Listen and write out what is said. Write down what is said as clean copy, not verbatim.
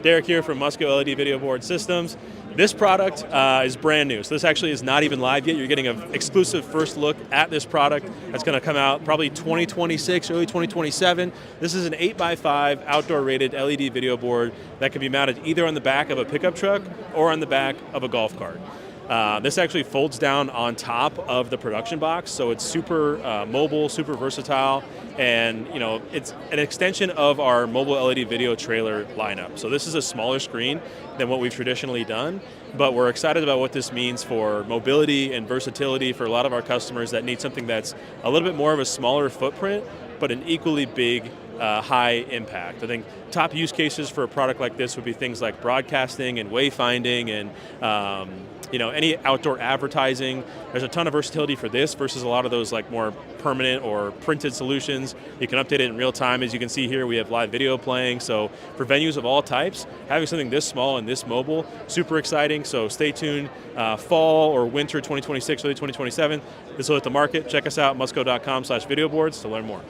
Derek here from Musco LED Video Board Systems. This product is brand new, so this actually is not even live yet. You're getting an exclusive first look at this product that's going to come out probably 2026, early 2027. This is an 8x5 outdoor rated LED video board that can be mounted either on the back of a pickup truck or on the back of a golf cart. This actually folds down on top of the production box, so it's super mobile, super versatile, and it's an extension of our mobile LED video trailer lineup. So this is a smaller screen than what we've traditionally done, but we're excited about what this means for mobility and versatility for a lot of our customers that need something that's a little bit more of a smaller footprint, but an equally big high impact. I think top use cases for a product like this would be things like broadcasting and wayfinding and any outdoor advertising. There's a ton of versatility for this versus a lot of those like more permanent or printed solutions. You can update it in real time. As you can see here, we have live video playing. So for venues of all types, having something this small and this mobile, super exciting. So stay tuned, fall or winter 2026, early 2027. This will hit the market. Check us out, musco.com/videoboards to learn more.